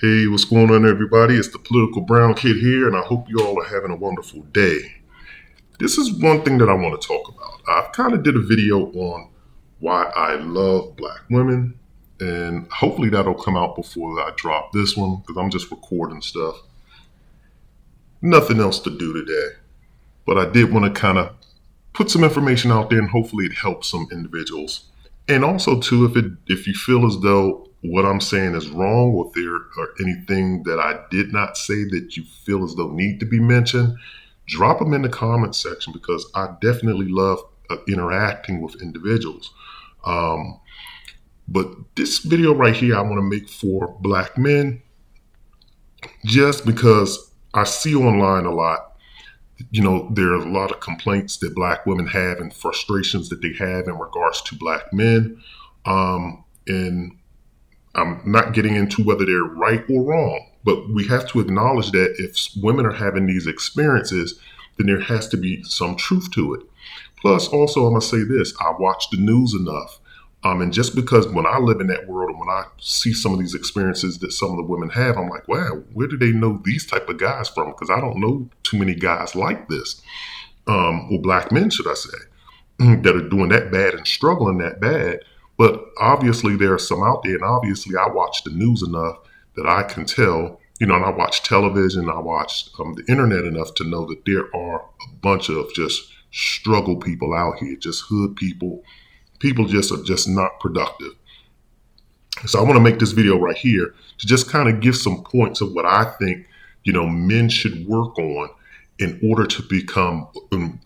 Hey, what's going on, everybody? It's the Political Brown Kid here, and I hope you all are having a wonderful day. This is one thing that I want to talk about. I kind of did a video on why I love black women, and hopefully that'll come out before I drop this one because I'm just recording stuff. Nothing else to do today, but I did want to kind of put some information out there, and hopefully it helps some individuals. And also, too, if you feel as though what I'm saying is wrong, or if there are anything that I did not say that you feel as though need to be mentioned, drop them in the comment section because I definitely love interacting with individuals. Um, but this video right here, I want to make for black men, just because I see online a lot. There are a lot of complaints that black women have and frustrations that they have in regards to black men. And I'm not getting into whether they're right or wrong, but we have to acknowledge that if women are having these experiences, then there has to be some truth to it. Plus, also, I'm going to say this: I watch the news enough. And just because when I live in that world and when I see some of these experiences that some of the women have, I'm like, wow, where do they know these type of guys from? Because I don't know too many guys like this, or black men, should I say, that are doing that bad and struggling that bad. But obviously, there are some out there, and obviously, I watch the news enough that I can tell. And I watch television, I watch the internet enough to know that there are a bunch of just struggle people out here, just hood people. People just are just not productive. So I want to make this video right here to just kind of give some points of what I think, men should work on in order to become,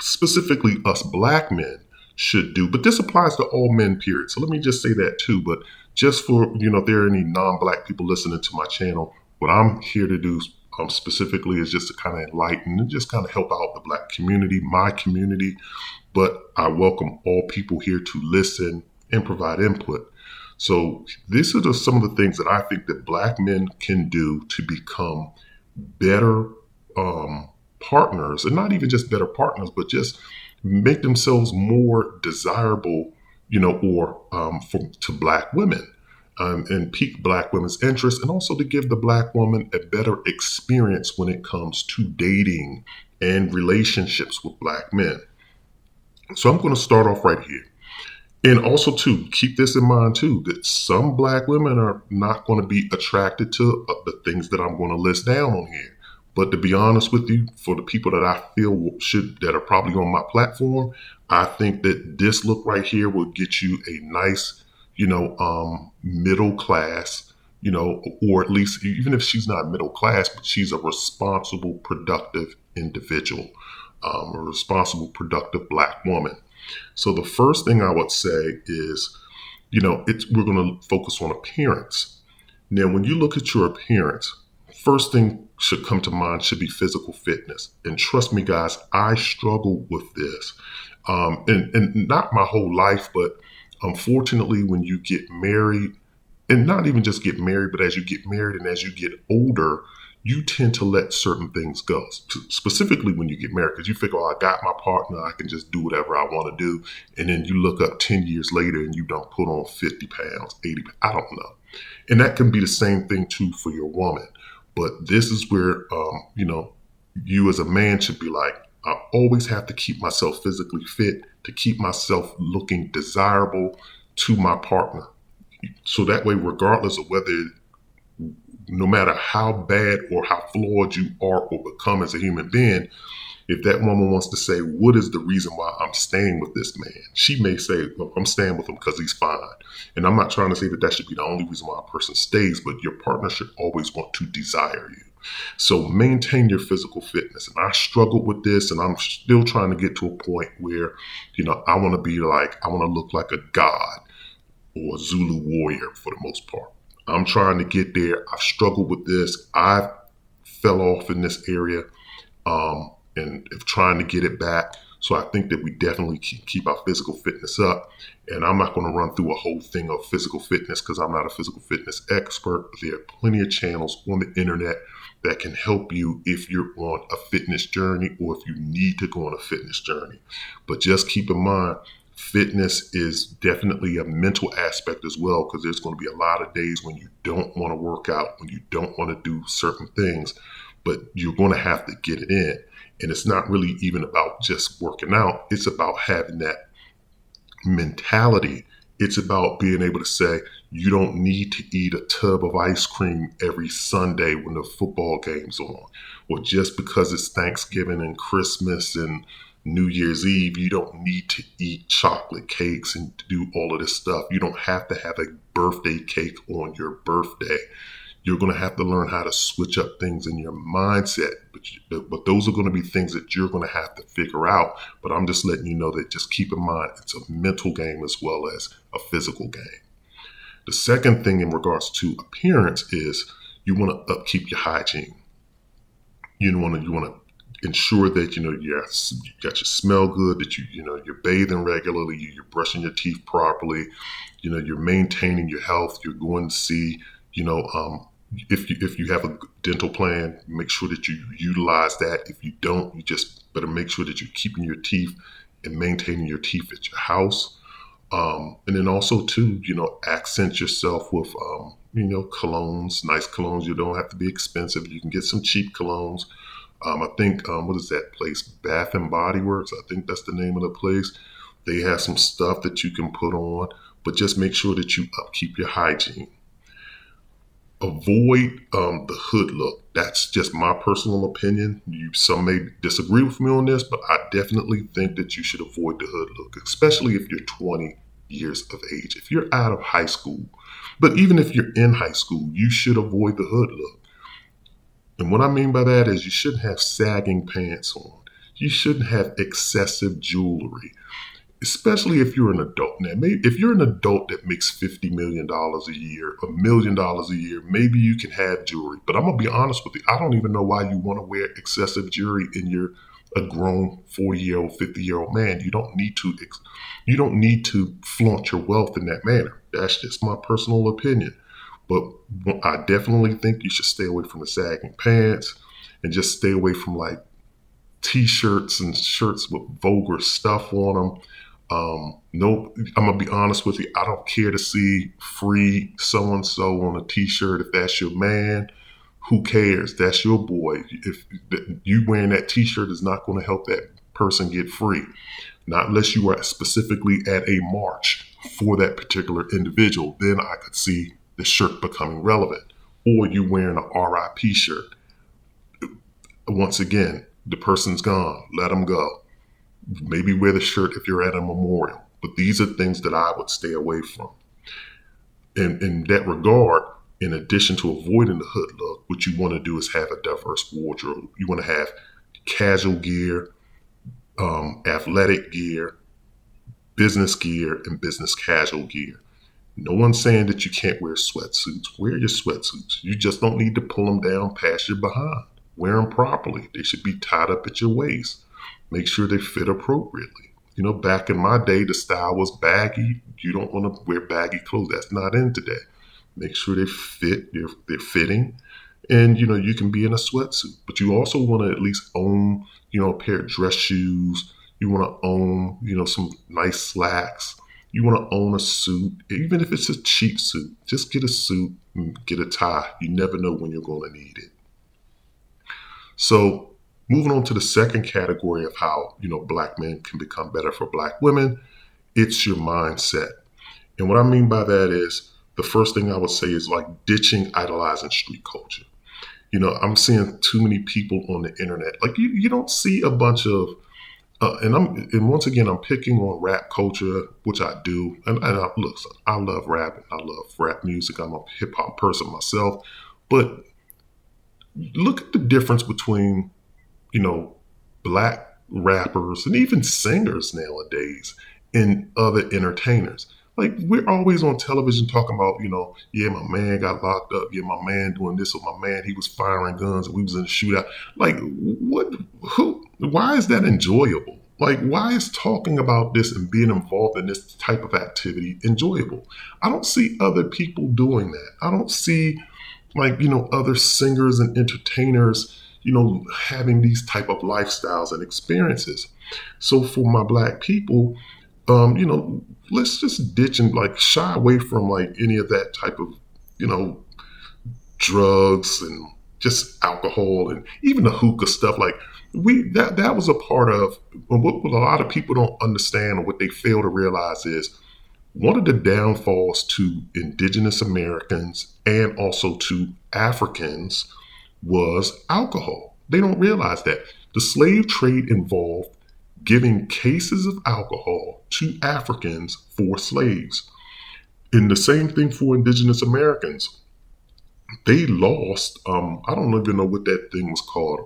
specifically us black men should do. But this applies to all men, period. So let me just say that too. But just for, if there are any non-black people listening to my channel, what I'm here to do specifically is just to kind of enlighten and just kind of help out the black community, my community. But I welcome all people here to listen and provide input. So these are some of the things that I think that black men can do to become better partners, and not even just better partners, but just make themselves more desirable, or to black women, and pique black women's interest, and also to give the black woman a better experience when it comes to dating and relationships with black men. So I'm going to start off right here. And also, too, keep this in mind, too, that some black women are not going to be attracted to the things that I'm going to list down on here. But to be honest with you, for the people that I feel that are probably on my platform, I think that this look right here will get you a nice, middle class, or at least even if she's not middle class, but she's a responsible, productive individual, a responsible, productive black woman. So the first thing I would say is, we're going to focus on appearance. Now, when you look at your appearance, first thing should come to mind should be physical fitness. And trust me, guys, I struggle with this. And not my whole life, but unfortunately, when you get married, and not even just get married, but as you get married and as you get older, you tend to let certain things go, specifically when you get married, because you figure, oh, I got my partner, I can just do whatever I want to do. And then you look up 10 years later and you don't put on 50 pounds, 80 pounds, I don't know. And that can be the same thing too for your woman. But this is where, you as a man should be like, I always have to keep myself physically fit to keep myself looking desirable to my partner. So that way, regardless of whether, no matter how bad or how flawed you are or become as a human being, if that woman wants to say, what is the reason why I'm staying with this man? She may say, look, I'm staying with him because he's fine. And I'm not trying to say that should be the only reason why a person stays, but your partner should always want to desire you. So maintain your physical fitness. And I struggled with this, and I'm still trying to get to a point where, I want to look like a god or a Zulu warrior for the most part. I'm trying to get there. I've struggled with this. I fell off in this area, and trying to get it back. So I think that we definitely keep our physical fitness up. And I'm not going to run through a whole thing of physical fitness because I'm not a physical fitness expert. There are plenty of channels on the internet that can help you if you're on a fitness journey or if you need to go on a fitness journey. But just keep in mind, Fitness is definitely a mental aspect as well, because there's going to be a lot of days when you don't want to work out, when you don't want to do certain things, but you're going to have to get it in. And it's not really even about just working out, it's about having that mentality. It's about being able to say, you don't need to eat a tub of ice cream every Sunday when the football game's on. Or just because it's Thanksgiving and Christmas and New Year's Eve, you don't need to eat chocolate cakes and do all of this stuff. You don't have to have a birthday cake on your birthday. You're going to have to learn how to switch up things in your mindset. But those are going to be things that you're going to have to figure out. But I'm just letting you know that just keep in mind, it's a mental game as well as a physical game. The second thing in regards to appearance is you want to upkeep your hygiene. You want to ensure that you got your smell good, that you're bathing regularly, you're brushing your teeth properly, you're maintaining your health. You're going to see, if you have a dental plan, make sure that you utilize that. If you don't, you just better make sure that you're keeping your teeth and maintaining your teeth at your house. And then also too, accent yourself with, colognes, nice colognes. You don't have to be expensive. You can get some cheap colognes. I think, what is that place? Bath and Body Works. I think that's the name of the place. They have some stuff that you can put on, but just make sure that you upkeep your hygiene. Avoid the hood look. That's just my personal opinion. Some may disagree with me on this, but I definitely think that you should avoid the hood look, especially if you're 20 years of age. If you're out of high school, but even if you're in high school, you should avoid the hood look. And what I mean by that is you shouldn't have sagging pants on. You shouldn't have excessive jewelry, especially if you're an adult. Now, maybe if you're an adult that makes $50 million a year, $1 million a year, maybe you can have jewelry. But I'm going to be honest with you, I don't even know why you want to wear excessive jewelry and you're a grown 40-year-old, 50-year-old man. You don't need to flaunt your wealth in that manner. That's just my personal opinion. But I definitely think you should stay away from the sagging pants and just stay away from like t-shirts and shirts with vulgar stuff on them. No, I'm gonna be honest with you. I don't care to see free so-and-so on a t-shirt. If that's your man, who cares? That's your boy. If you wearing that t-shirt is not going to help that person get free, not unless you are specifically at a march for that particular individual. Then I could see the shirt becoming relevant. Or you wearing a RIP shirt. Once again, the person's gone. Let them go. Maybe wear the shirt if you're at a memorial. But these are things that I would stay away from. And in that regard, in addition to avoiding the hood look, what you want to do is have a diverse wardrobe. You want to have casual gear, athletic gear, business gear, and business casual gear. No one's saying that you can't wear sweatsuits. Wear your sweatsuits. You just don't need to pull them down past your behind. Wear them properly. They should be tied up at your waist. Make sure they fit appropriately. Back in my day, the style was baggy. You don't want to wear baggy clothes. That's not in today. Make sure they fit. They're fitting. And, you can be in a sweatsuit. But you also want to at least own, a pair of dress shoes. You want to own, some nice slacks. You want to own a suit, even if it's a cheap suit. Just get a suit and get a tie. You never know when you're going to need it. So moving on to the second category of how, black men can become better for black women, it's your mindset. And what I mean by that is the first thing I would say is like ditching idolizing street culture. I'm seeing too many people on the internet. Like you don't see a bunch of and once again, I'm picking on rap culture, which I do. And look, I love rap and I love rap music. I'm a hip hop person myself. But look at the difference between, black rappers and even singers nowadays and other entertainers. Like we're always on television talking about, yeah, my man got locked up. Yeah, my man doing this, or my man, he was firing guns and we was in a shootout. Like why is that enjoyable? Like, why is talking about this and being involved in this type of activity enjoyable? I don't see other people doing that. I don't see other singers and entertainers, having these type of lifestyles and experiences. So for my black people, you know, let's just ditch and like shy away from like any of that type of, you know, drugs and just alcohol and even the hookah stuff. Like that was a part of what a lot of people don't understand, or what they fail to realize is one of the downfalls to indigenous Americans and also to Africans was alcohol. They don't realize that the slave trade involved giving cases of alcohol to Africans for slaves. And the same thing for indigenous Americans. They lost, I don't even know what that thing was called,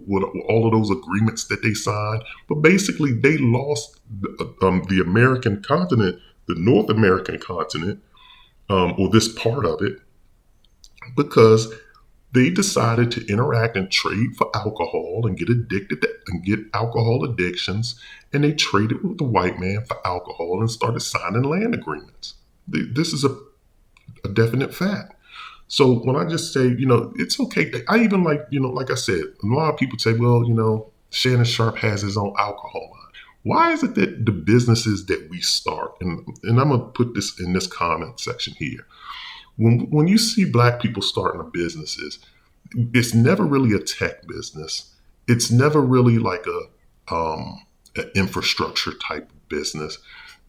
what all of those agreements that they signed, but basically they lost the American continent, the North American continent, or this part of it, because they decided to interact and trade for alcohol and get addicted to, and get alcohol addictions, and they traded with the white man for alcohol and started signing land agreements. This is a definite fact. So when I just say, you know, it's okay. I even like, you know, like I said, a lot of people say, well, you know, Shannon Sharpe has his own alcohol line. Why is it that the businesses that we start, and I'm gonna put this in this comment section here, when you see black people starting businesses, it's never really a tech business. It's never really like an infrastructure type business.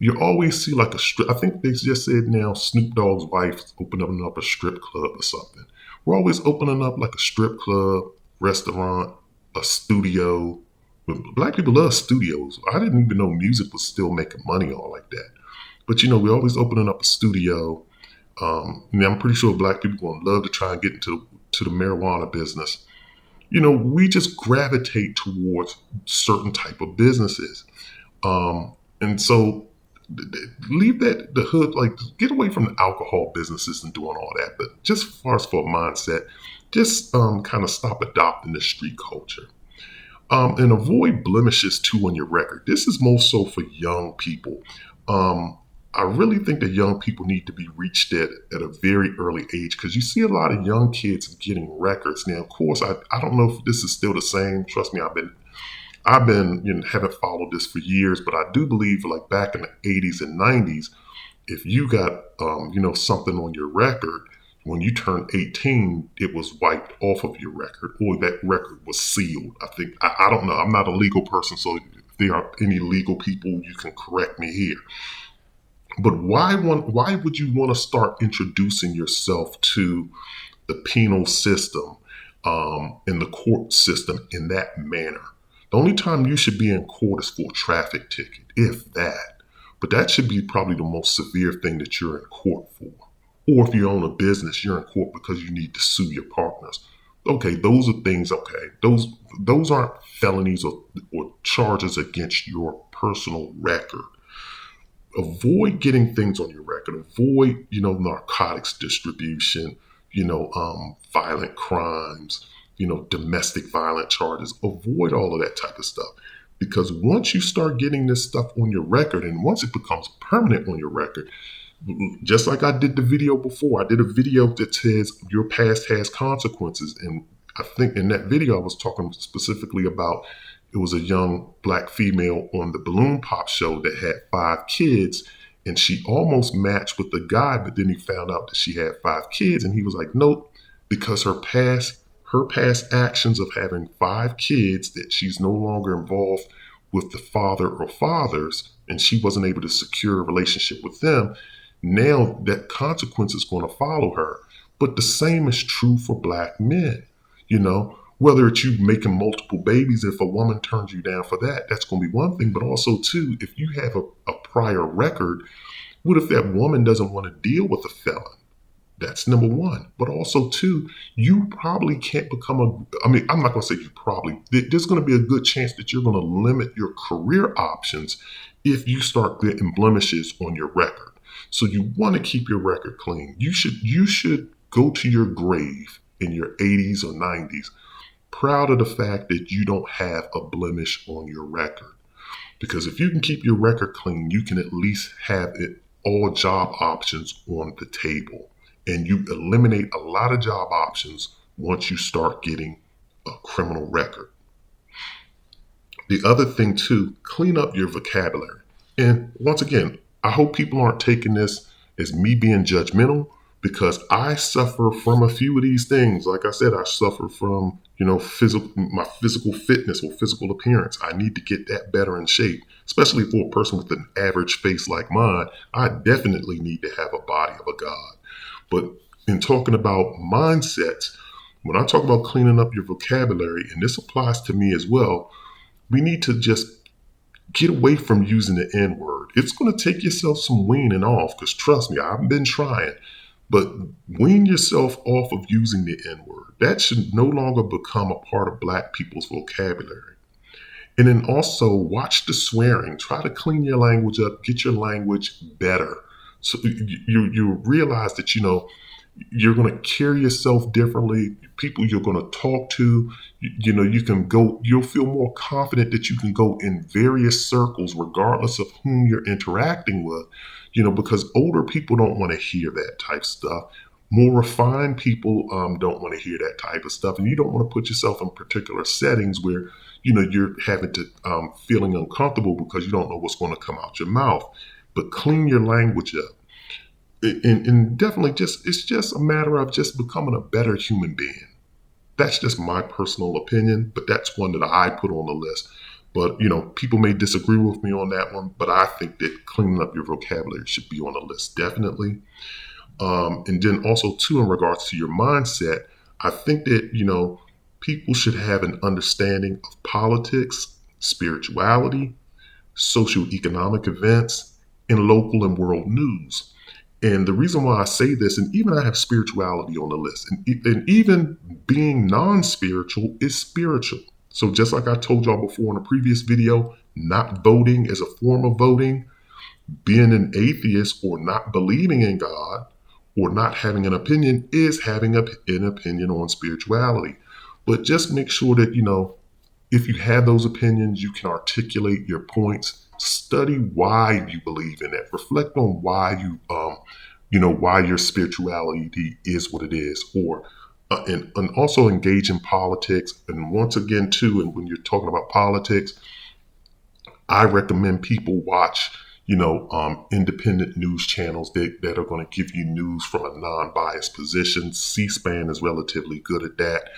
You always see like a strip. I think they just said now Snoop Dogg's wife opening up a strip club or something. We're always opening up like a strip club, restaurant, a studio. Black people love studios. I didn't even know music was still making money all like that. But you know, we're always opening up a studio. And I'm pretty sure black people gonna love to try and get into the marijuana business. You know, we just gravitate towards certain type of businesses. And so leave that the hood, like get away from the alcohol businesses and doing all that. But just as far as for a mindset, just kind of stop adopting the street culture. And avoid blemishes too on your record. This is more so for young people. I really think that young people need to be reached at a very early age, because you see a lot of young kids getting records. Now, of course, I don't know if this is still the same. Trust me, I've been, you know, haven't followed this for years, but I do believe like back in the 80s and 90s, if you got you know, something on your record, when you turned 18, it was wiped off of your record, or that record was sealed. I think I don't know. I'm not a legal person, so if there are any legal people, you can correct me here. But why would you want to start introducing yourself to the penal system and the court system in that manner? The only time you should be in court is for a traffic ticket, if that. But that should be probably the most severe thing that you're in court for. Or if you own a business, you're in court because you need to sue your partners. Okay, those are things, okay. Those aren't felonies or charges against your personal record. Avoid getting things on your record. Avoid, you know, narcotics distribution, you know, violent crimes, you know, domestic violent charges. Avoid all of that type of stuff. Because once you start getting this stuff on your record, and once it becomes permanent on your record, just like I did the video before, I did a video that says your past has consequences. And I think in that video, I was talking specifically about, it was a young black female on the Balloon Pop show that had 5 kids, and she almost matched with the guy, but then he found out that she had 5 kids, and he was like, nope, because her past actions of having 5 kids, that she's no longer involved with the father or fathers, and she wasn't able to secure a relationship with them. Now that consequence is going to follow her. But the same is true for black men. You know, whether it's you making multiple babies, if a woman turns you down for that, that's going to be one thing. But also, too, if you have a prior record, what if that woman doesn't want to deal with a felon? That's number one. But also, too, you probably can't become I mean, I'm not going to say you probably. There's going to be a good chance that you're going to limit your career options if you start getting blemishes on your record. So you want to keep your record clean. You should go to your grave in your 80s or 90s proud of the fact that you don't have a blemish on your record. Because if you can keep your record clean, you can at least have it all job options on the table. And you eliminate a lot of job options once you start getting a criminal record. The other thing too, clean up your vocabulary. And once again, I hope people aren't taking this as me being judgmental, because I suffer from a few of these things. Like I said, I suffer from, my physical fitness or physical appearance. I need to get that better in shape, especially for a person with an average face like mine. I definitely need to have a body of a god. But in talking about mindsets, when I talk about cleaning up your vocabulary, and this applies to me as well, we need to just get away from using the N word. It's going to take yourself some weaning off, because trust me, I've been trying. But wean yourself off of using the N word. That should no longer become a part of Black people's vocabulary. And then also watch the swearing. Try to clean your language up, get your language better. So you realize that, you're going to carry yourself differently. People you're going to talk to, you'll feel more confident that you can go in various circles regardless of whom you're interacting with, because older people don't want to hear that type stuff. More refined people don't want to hear that type of stuff. And you don't want to put yourself in particular settings where, you're having to feeling uncomfortable because you don't know what's going to come out your mouth. But clean your language up. And definitely it's just a matter of just becoming a better human being. That's just my personal opinion, but that's one that I put on the list. But, people may disagree with me on that one, but I think that cleaning up your vocabulary should be on the list, definitely. And then also, too, in regards to your mindset, I think that, people should have an understanding of politics, spirituality, socioeconomic events, and local and world news. And the reason why I say this, and even I have spirituality on the list, and even being non-spiritual is spiritual. So just like I told y'all before in a previous video, not voting is a form of voting. Being an atheist or not believing in God or not having an opinion is having an opinion on spirituality. But just make sure that, if you have those opinions, you can articulate your points. Study why you believe in it. Reflect on why why your spirituality is what it is, or and also engage in politics. And once again, too, and when you're talking about politics, I recommend people watch, independent news channels that are going to give you news from a non-biased position. C-SPAN is relatively good at that.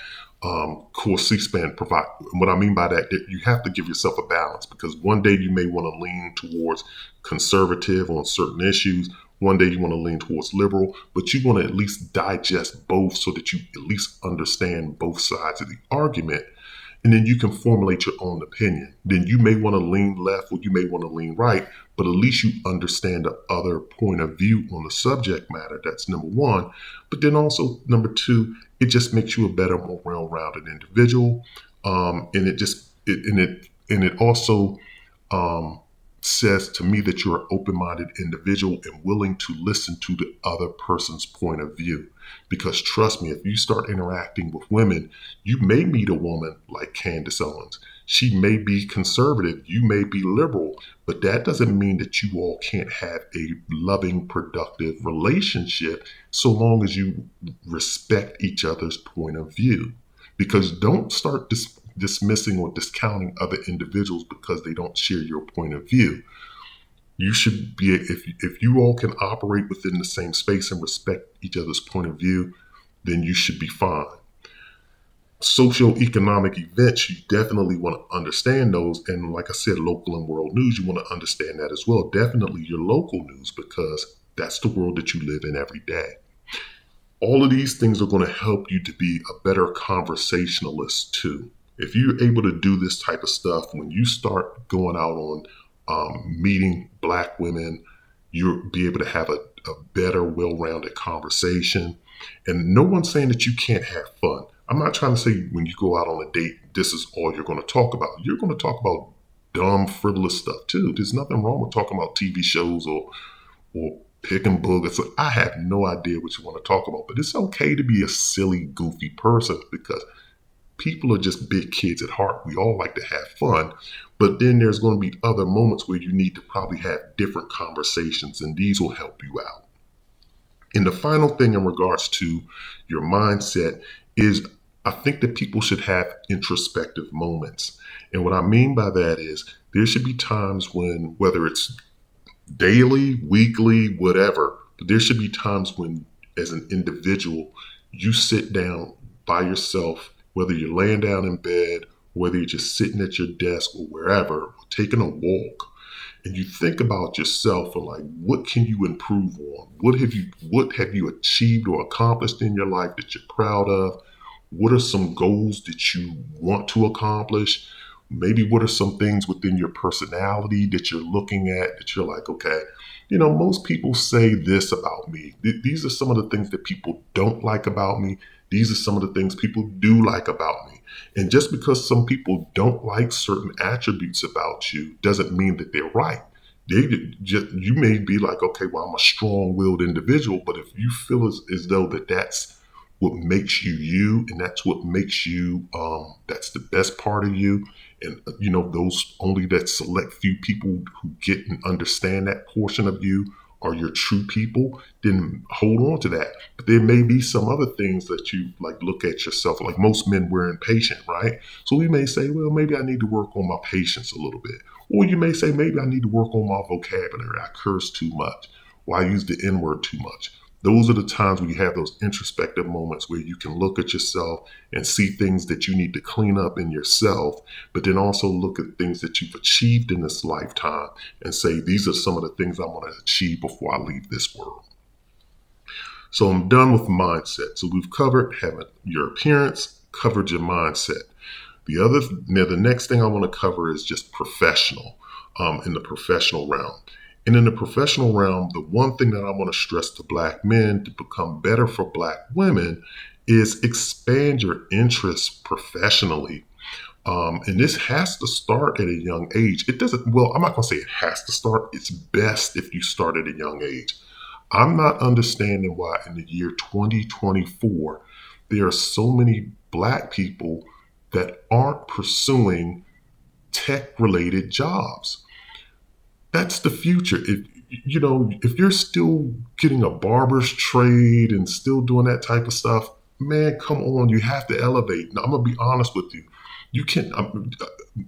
Of course, C-SPAN provide. What I mean by that you have to give yourself a balance, because one day you may want to lean towards conservative on certain issues. One day you want to lean towards liberal, but you want to at least digest both so that you at least understand both sides of the argument. And then you can formulate your own opinion. Then you may want to lean left or you may want to lean right, but at least you understand the other point of view on the subject matter. That's number one. But then also, number two, it just makes you a better, more well-rounded individual. And it also says to me that you're an open-minded individual and willing to listen to the other person's point of view. Because trust me, if you start interacting with women, you may meet a woman like Candace Owens. She may be conservative, you may be liberal, but that doesn't mean that you all can't have a loving, productive relationship so long as you respect each other's point of view. Because don't start dismissing or discounting other individuals because they don't share your point of view. You should be, if you all can operate within the same space and respect each other's point of view, then you should be fine. Socioeconomic events, you definitely want to understand those. And like I said, local and world news, you want to understand that as well. Definitely your local news, because that's the world that you live in every day. All of these things are going to help you to be a better conversationalist too. If you're able to do this type of stuff, when you start going out on meeting Black women, you'll be able to have a better, well-rounded conversation. And no one's saying that you can't have fun. I'm not trying to say when you go out on a date, this is all you're going to talk about. You're going to talk about dumb, frivolous stuff too. There's nothing wrong with talking about TV shows or picking boogers. I have no idea what you want to talk about, but it's okay to be a silly, goofy person, because people are just big kids at heart. We all like to have fun, but then there's going to be other moments where you need to probably have different conversations, and these will help you out. And the final thing in regards to your mindset is, I think that people should have introspective moments. And what I mean by that is there should be times when, whether it's daily, weekly, whatever. But there should be times when, as an individual, you sit down by yourself, whether you're laying down in bed, whether you're just sitting at your desk or wherever, or taking a walk, and you think about yourself and like, what can you improve on? What have you achieved or accomplished in your life that you're proud of? What are some goals that you want to accomplish? Maybe what are some things within your personality that you're looking at that you're like, okay, most people say this about me. These are some of the things that people don't like about me. These are some of the things people do like about me. And just because some people don't like certain attributes about you doesn't mean that they're right. You may be like, okay, well, I'm a strong-willed individual, but if you feel as though that's what makes you you, and that's what makes you, that's the best part of you, and those only that select few people who get and understand that portion of you are your true people, then hold on to that. But there may be some other things that you like look at yourself. Like most men, we're impatient, right? So we may say, well, maybe I need to work on my patience a little bit. Or you may say, maybe I need to work on my vocabulary. I curse too much, or I use the N word too much. Those are the times when you have those introspective moments where you can look at yourself and see things that you need to clean up in yourself, but then also look at things that you've achieved in this lifetime and say, these are some of the things I want to achieve before I leave this world. So I'm done with mindset. So we've covered having your appearance, covered your mindset. The next thing I want to cover is just professional, in the professional realm. And in the professional realm, the one thing that I want to stress to Black men to become better for Black women is expand your interests professionally. And this has to start at a young age. It doesn't, well, I'm not going to say it has to start. It's best if you start at a young age. I'm not understanding why in the year 2024, there are so many Black people that aren't pursuing tech related jobs. That's the future. If you're still getting a barber's trade and still doing that type of stuff, man, come on, you have to elevate. Now, I'm gonna be honest with you. You can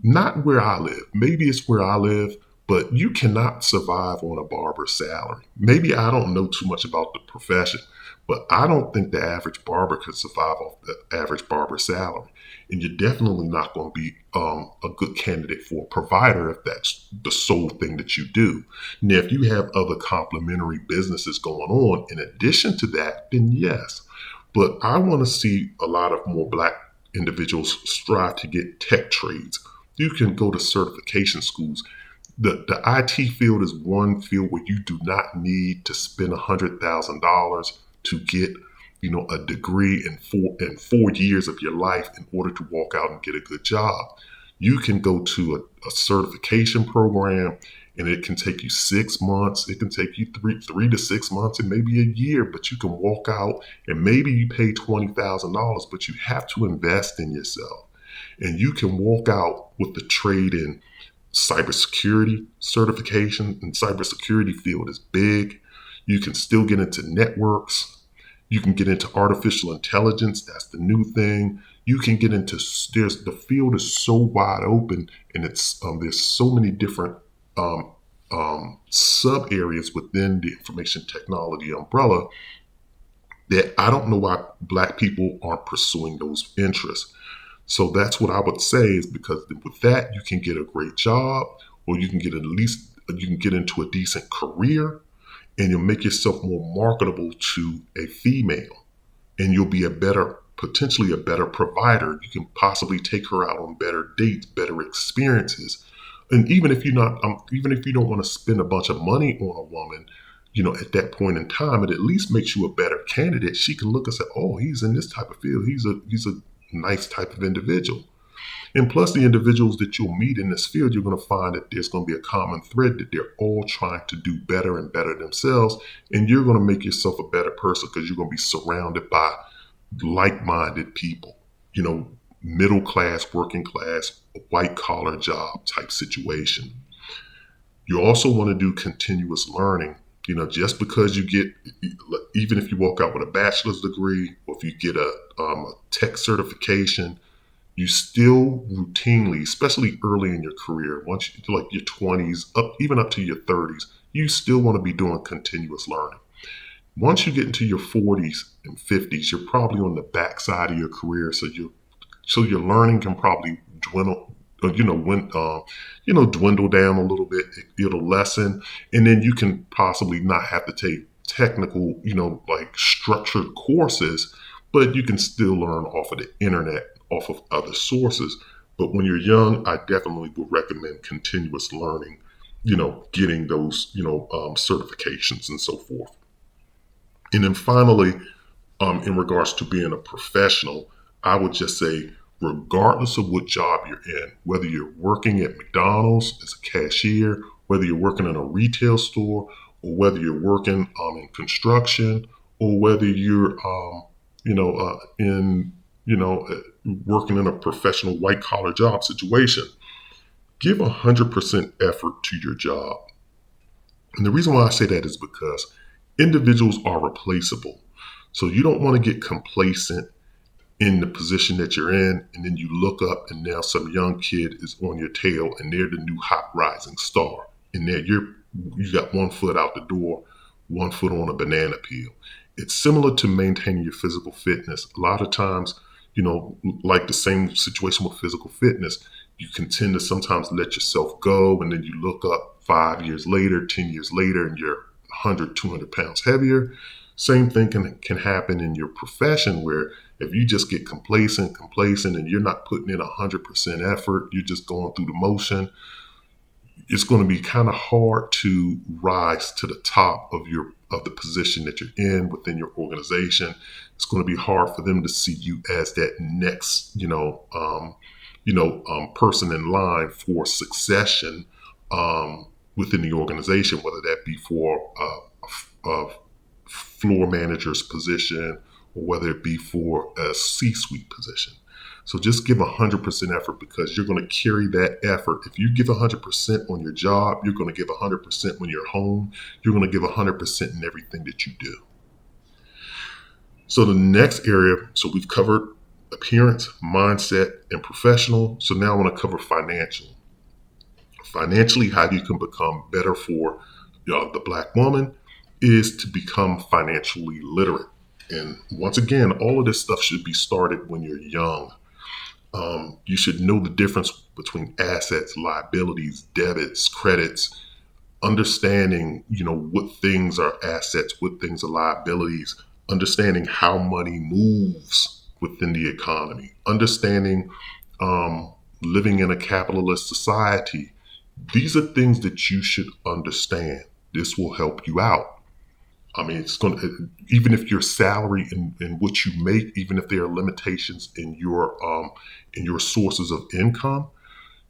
not where I live. Maybe it's where I live, but you cannot survive on a barber's salary. Maybe I don't know too much about the profession, but I don't think the average barber could survive off the average barber salary. And you're definitely not going to be a good candidate for a provider if that's the sole thing that you do. Now, if you have other complementary businesses going on in addition to that, then yes. But I want to see a lot of more Black individuals strive to get tech trades. You can go to certification schools. The IT field is one field where you do not need to spend $100,000 to get a degree in 4 years of your life in order to walk out and get a good job. You can go to a certification program and it can take you 6 months. It can take you three to 6 months and maybe a year, but you can walk out and maybe you pay $20,000, but you have to invest in yourself. And you can walk out with the trade in cybersecurity certification, and cybersecurity field is big. You can still get into networks. You can get into artificial intelligence. That's the new thing. You can get into the field is so wide open, and there's so many different sub areas within the information technology umbrella that I don't know why Black people aren't pursuing those interests. So that's what I would say is because with that you can get a great job, or you can get into a decent career, and you'll make yourself more marketable to a female, and you'll be potentially a better provider. You can possibly take her out on better dates, better experiences. And even if you don't want to spend a bunch of money on a woman, at that point in time, it at least makes you a better candidate. She can look and say, oh, he's in this type of field. He's a nice type of individual. And plus, the individuals that you'll meet in this field, you're going to find that there's going to be a common thread that they're all trying to do better and better themselves. And you're going to make yourself a better person because you're going to be surrounded by like-minded people, middle class, working class, white collar job type situation. You also want to do continuous learning. Just because you get, even if you walk out with a bachelor's degree, or if you get a tech certification, you still routinely, especially early in your career, once you like your 20s, up even up to your 30s, you still want to be doing continuous learning. Once you get into your 40s and 50s, you're probably on the backside of your career, so your learning can probably dwindle, dwindle down a little bit. It'll lessen, and then you can possibly not have to take technical, like structured courses, but you can still learn off of the internet, off of other sources. But when you're young, I definitely would recommend continuous learning, getting those, certifications and so forth. And then finally, in regards to being a professional, I would just say, regardless of what job you're in, whether you're working at McDonald's as a cashier, whether you're working in a retail store, or whether you're working in construction, or whether you're, in, working in a professional white collar job situation, give 100% effort to your job. And the reason why I say that is because individuals are replaceable. So you don't want to get complacent in the position that you're in, and then you look up and now some young kid is on your tail and they're the new hot rising star. And there you got 1 foot out the door, 1 foot on a banana peel. It's similar to maintaining your physical fitness. A lot of times, like the same situation with physical fitness, you can tend to sometimes let yourself go, and then you look up 5 years later, 10 years later, and you're 100, 200 pounds heavier. Same thing can happen in your profession, where if you just get complacent, and you're not putting in 100% effort, you're just going through the motion, it's going to be kind of hard to rise to the top of the position that you're in within your organization. It's going to be hard for them to see you as that next, person in line for succession within the organization, whether that be for a floor manager's position or whether it be for a C-suite position. So just give 100% effort, because you're going to carry that effort. If you give 100% on your job, you're going to give 100% when you're home. You're going to give 100% in everything that you do. So the next area, so we've covered appearance, mindset, and professional. So now I want to cover financial. Financially, how you can become better for the Black woman is to become financially literate. And once again, all of this stuff should be started when you're young. You should know the difference between assets, liabilities, debits, credits, understanding, what things are assets, what things are liabilities, understanding how money moves within the economy, understanding living in a capitalist society. These are things that you should understand. This will help you out. I mean, it's going to, even if your salary and what you make, even if there are limitations in your sources of income,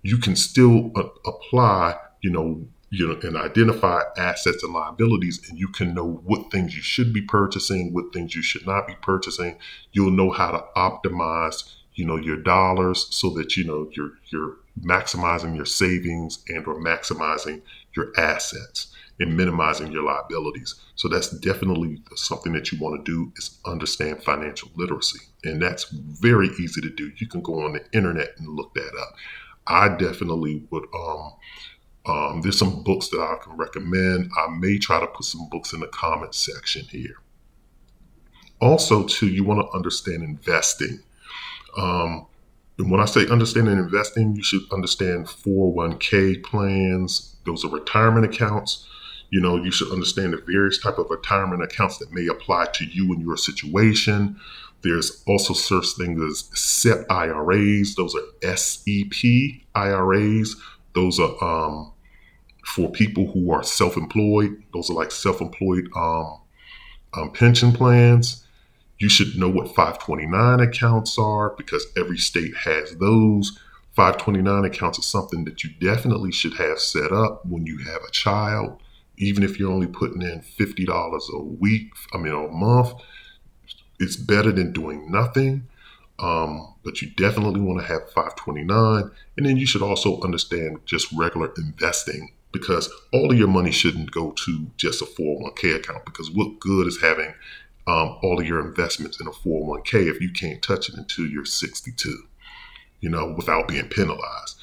you can still apply, and identify assets and liabilities, and you can know what things you should be purchasing, what things you should not be purchasing. You'll know how to optimize, your dollars, so that you're maximizing your savings and or maximizing your assets and minimizing your liabilities. So that's definitely something that you want to do, is understand financial literacy. And that's very easy to do. You can go on the internet and look that up. I definitely would, there's some books that I can recommend. I may try to put some books in the comments section here. Also, too, you want to understand investing. And when I say understanding investing, you should understand 401k plans. Those are retirement accounts. You should understand the various type of retirement accounts that may apply to you in your situation. There's also such things as SEP IRAs. Those are SEP IRAs. Those are for people who are self-employed. Those are like self-employed pension plans. You should know what 529 accounts are, because every state has those. 529 accounts is something that you definitely should have set up when you have a child. Even if you're only putting in $50 a month, it's better than doing nothing. But you definitely want to have 529. And then you should also understand just regular investing, because all of your money shouldn't go to just a 401k account, because what good is having all of your investments in a 401k if you can't touch it until you're 62? without being penalized.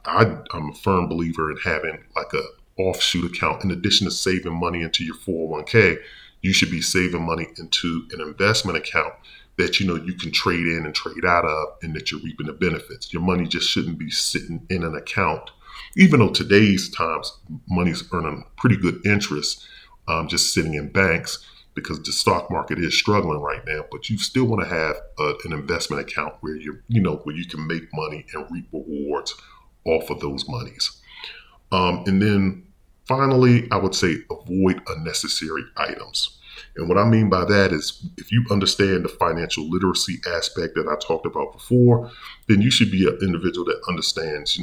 I'm a firm believer in having like a offshoot account. In addition to saving money into your 401k, you should be saving money into an investment account that you can trade in and trade out of, and that you're reaping the benefits. Your money just shouldn't be sitting in an account, even though today's times money's earning pretty good interest, just sitting in banks, because the stock market is struggling right now. But you still want to have an investment account where where you can make money and reap rewards off of those monies. And then finally, I would say avoid unnecessary items. And what I mean by that is, if you understand the financial literacy aspect that I talked about before, then you should be an individual that understands,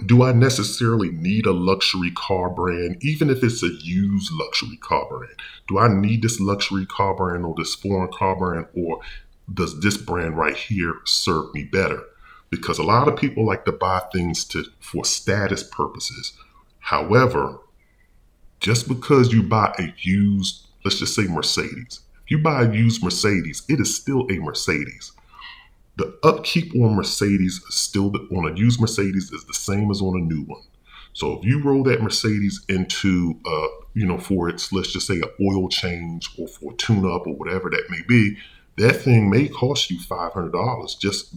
do I necessarily need a luxury car brand, even if it's a used luxury car brand? Do I need this luxury car brand or this foreign car brand, or does this brand right here serve me better? Because a lot of people like to buy things for status purposes. However, just because you buy a used, let's just say Mercedes, if you buy a used Mercedes, it is still a Mercedes. The upkeep on Mercedes is still on a used Mercedes is the same as on a new one. So if you roll that Mercedes into, for its, let's just say, an oil change or for a tune-up or whatever that may be, that thing may cost you $500 just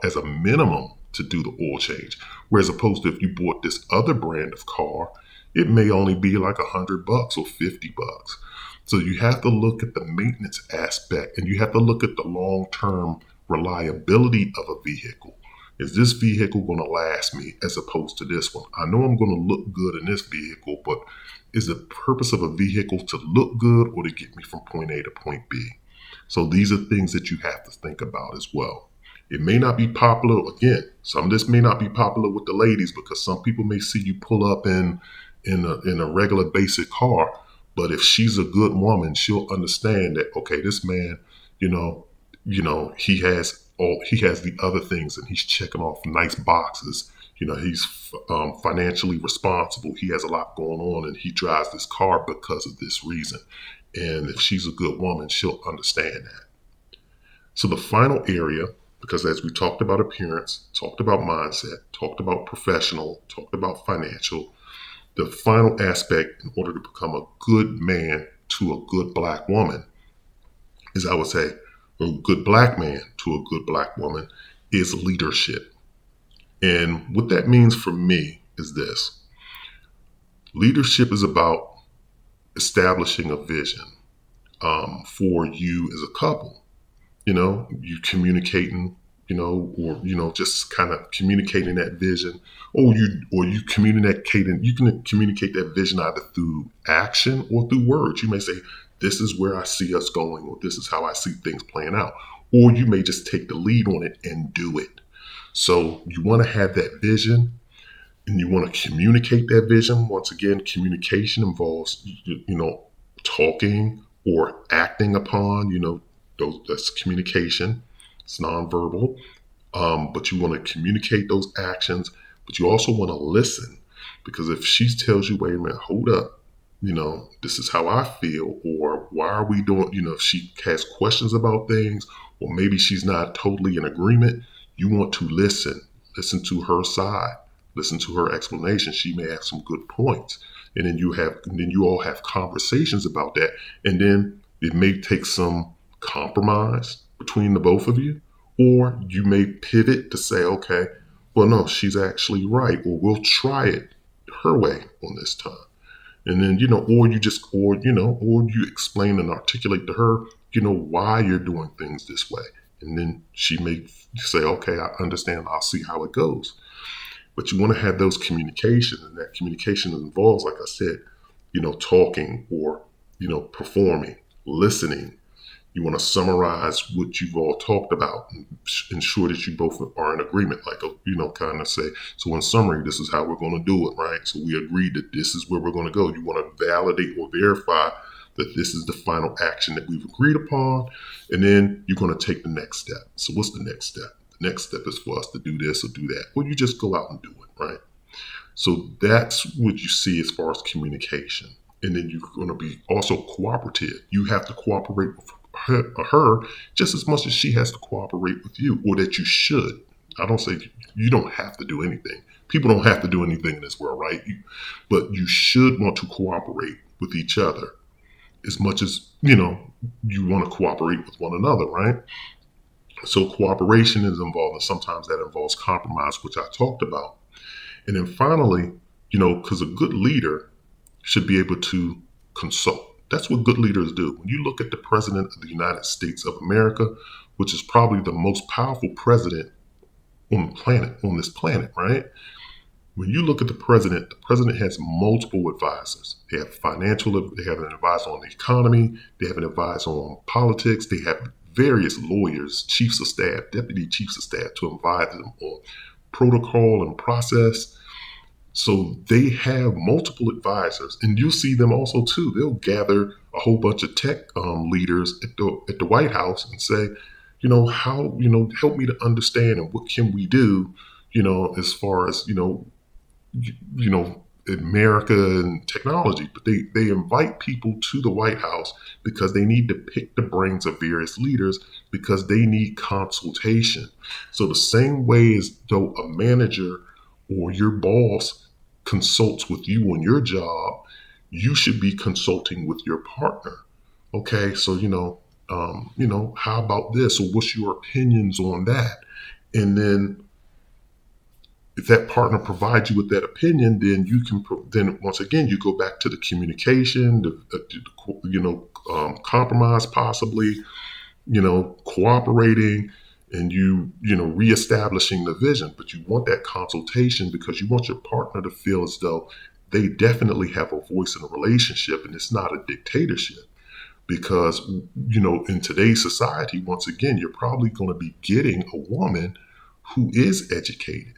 as a minimum to do the oil change. Whereas opposed to if you bought this other brand of car, it may only be like $100 or $50. So you have to look at the maintenance aspect, and you have to look at the long-term reliability of a vehicle. Is this vehicle going to last me as opposed to this one? I know I'm going to look good in this vehicle, but is the purpose of a vehicle to look good or to get me from point A to point B? So these are things that you have to think about as well. It may not be popular. Again, some of this may not be popular with the ladies, because some people may see you pull up in a regular basic car. But if she's a good woman, she'll understand that, okay, this man, he has the other things, and he's checking off nice boxes. He's financially responsible. He has a lot going on, and he drives this car because of this reason. And if she's a good woman, she'll understand that. So the final area, because as we talked about appearance, talked about mindset, talked about professional, talked about financial, the final aspect in order to become a good man to a good black woman is, I would say, a good black man to a good black woman is leadership. And what that means for me is this. Leadership is about establishing a vision for you as a couple. You communicating, just kind of communicating that vision, or you communicating. You can communicate that vision either through action or through words. You may say, "This is where I see us going," or "This is how I see things playing out," or you may just take the lead on it and do it. So you want to have that vision, and you want to communicate that vision. Once again, communication involves, talking or acting upon, that's communication. It's nonverbal. But you want to communicate those actions, but you also want to listen, because if she tells you, wait a minute, hold up, this is how I feel, or why are we doing, if she has questions about things, or maybe she's not totally in agreement, you want to listen to her side, listen to her explanation. She may have some good points. And then you all have conversations about that. And then it may take some compromise between the both of you, or you may pivot to say, okay, well, no, she's actually right, or we'll try it her way on this time. And then, or you explain and articulate to her, why you're doing things this way. And then she may say, okay, I understand. I'll see how it goes. But you want to have those communications, and that communication involves, like I said, talking or, performing, listening. You want to summarize what you've all talked about and ensure that you both are in agreement, kind of say, so in summary, this is how we're going to do it, right? So we agreed that this is where we're going to go. You want to validate or verify that this is the final action that we've agreed upon. And then you're going to take the next step. So what's the next step? The next step is for us to do this or do that. Or you just go out and do it, right? So that's what you see as far as communication. And then you're going to be also cooperative. You have to cooperate her just as much as she has to cooperate with you, or that you should. I don't say you don't have to do anything. People don't have to do anything in this world, right? But you should want to cooperate with each other as much as, you want to cooperate with one another, right? So cooperation is involved, and sometimes that involves compromise, which I talked about. And then finally, because a good leader should be able to consult. That's what good leaders do. When you look at the President of the United States of America, which is probably the most powerful president on this planet, right? When you look at the president has multiple advisors. They have they have an advisor on the economy, they have an advisor on politics, they have various lawyers, chiefs of staff, deputy chiefs of staff to advise them on protocol and process. So they have multiple advisors, and you see them also too. They'll gather a whole bunch of tech leaders at the White House and say, how help me to understand and what can we do, as far as you know America and technology. But they invite people to the White House because they need to pick the brains of various leaders because they need consultation. So the same way as though a manager or your boss consults with you on your job, you should be consulting with your partner. Okay, so how about this, or what's your opinions on that? And then if that partner provides you with that opinion, then then once again you go back to the communication, compromise, possibly, cooperating, and reestablishing the vision. But you want that consultation because you want your partner to feel as though they definitely have a voice in a relationship, and it's not a dictatorship. Because in today's society, once again, you're probably going to be getting a woman who is educated.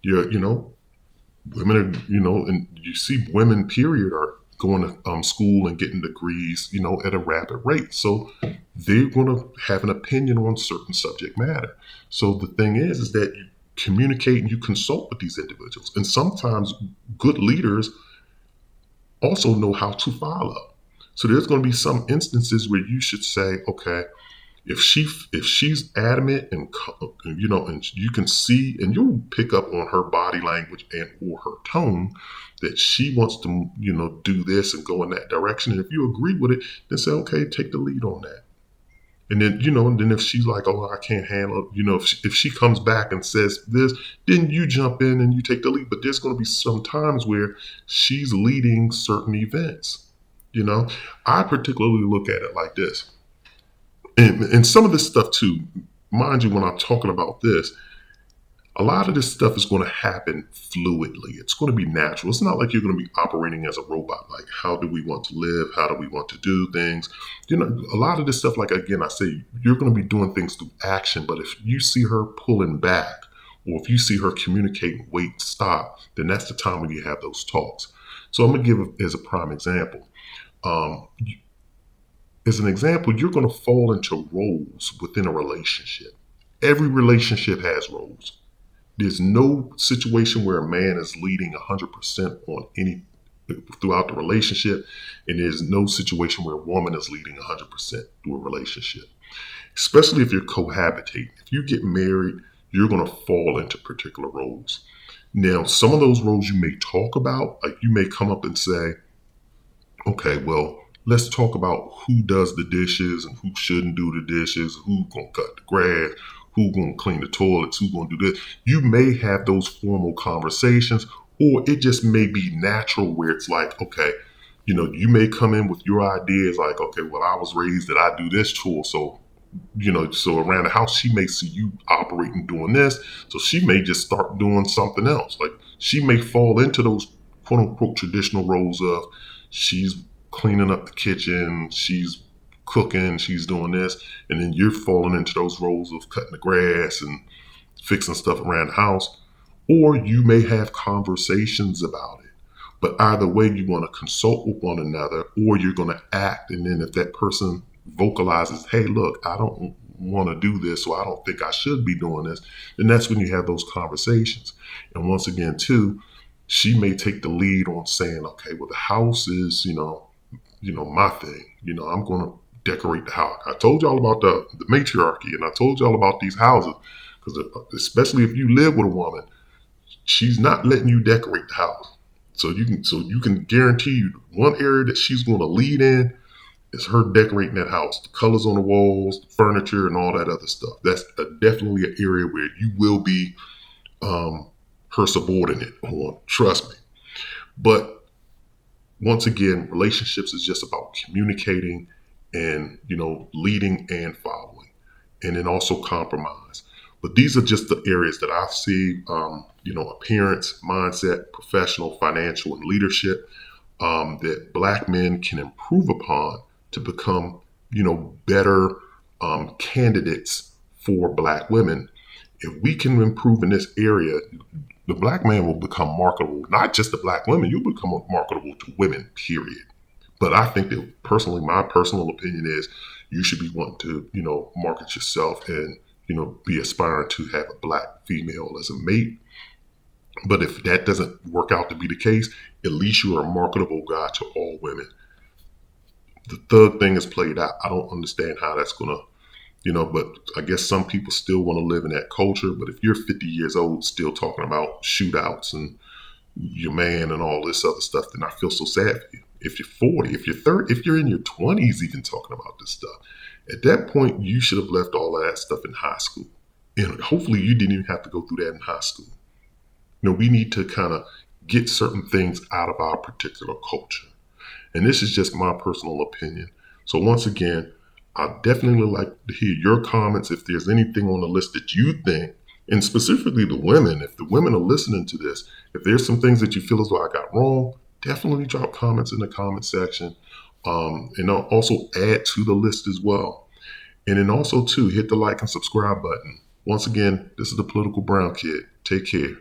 Women are, and you see women, period, are going to school and getting degrees, at a rapid rate. So they're going to have an opinion on certain subject matter. So the thing is that you communicate and you consult with these individuals. And sometimes good leaders also know how to follow. So there's going to be some instances where you should say, okay, if she's adamant and and you can see and you'll pick up on her body language and or her tone that she wants to do this and go in that direction, and if you agree with it, then say, okay, take the lead on that. And then and then if she's like, oh, I can't handle it, if she comes back and says this, then you jump in and you take the lead. But there's going to be some times where she's leading certain events. I particularly look at it like this. And some of this stuff too, mind you, when I'm talking about this, a lot of this stuff is going to happen fluidly. It's going to be natural. It's not like you're going to be operating as a robot. Like, how do we want to live? How do we want to do things? A lot of this stuff, like, again, I say, you're going to be doing things through action. But if you see her pulling back, or if you see her communicating, wait, stop, then that's the time when you have those talks. So I'm going to give as a prime example. As an example, you're going to fall into roles within a relationship. Every relationship has roles. There's no situation where a man is leading 100% on any throughout the relationship, and there's no situation where a woman is leading 100% through a relationship. Especially if you're cohabitating. If you get married, you're going to fall into particular roles. Now, some of those roles you may talk about, like you may come up and say, okay, well, let's talk about who does the dishes and who shouldn't do the dishes, who's going to cut the grass, who's going to clean the toilets, who's going to do this. You may have those formal conversations, or it just may be natural where it's like, okay, you may come in with your ideas like, okay, well, I was raised that I do this chore. So, so around the house, she may see you operating doing this. So she may just start doing something else. Like she may fall into those quote unquote traditional roles of she's cleaning up the kitchen, she's cooking, she's doing this, and then you're falling into those roles of cutting the grass and fixing stuff around the house. Or you may have conversations about it. But either way, you want to consult with one another, or you're going to act. And then if that person vocalizes, hey, look, I don't want to do this, so I don't think I should be doing this, then that's when you have those conversations. And once again, too, she may take the lead on saying, okay, well, the house is, my thing. I'm going to decorate the house. I told y'all about the matriarchy, and I told y'all about these houses, because especially if you live with a woman, she's not letting you decorate the house. So you can guarantee you one area that she's going to lead in is her decorating that house, the colors on the walls, the furniture, and all that other stuff. That's definitely an area where you will be her subordinate on. Trust me. But once again, relationships is just about communicating and leading and following, and then also compromise. But these are just the areas that I see, appearance, mindset, professional, financial, and leadership, that Black men can improve upon to become, better candidates for Black women. If we can improve in this area, the Black man will become marketable. Not just to Black women, you'll become marketable to women, period. But I think that personally, my personal opinion is you should be wanting to, market yourself and, be aspiring to have a Black female as a mate. But if that doesn't work out to be the case, at least you are a marketable guy to all women. The thug thing is played out. I don't understand how that's going to, but I guess some people still want to live in that culture. But if you're 50 years old still talking about shootouts and your man and all this other stuff, then I feel so sad for you. If you're 40, if you're 30, if you're in your 20s even talking about this stuff, at that point, you should have left all of that stuff in high school. And hopefully you didn't even have to go through that in high school. We need to kind of get certain things out of our particular culture. And this is just my personal opinion. So once again, I definitely like to hear your comments if there's anything on the list that you think, and specifically the women, if the women are listening to this, if there's some things that you feel as though I got wrong, definitely drop comments in the comment section. And I'll also add to the list as well. And then also, too, hit the like and subscribe button. Once again, this is the Political Brown Kid. Take care.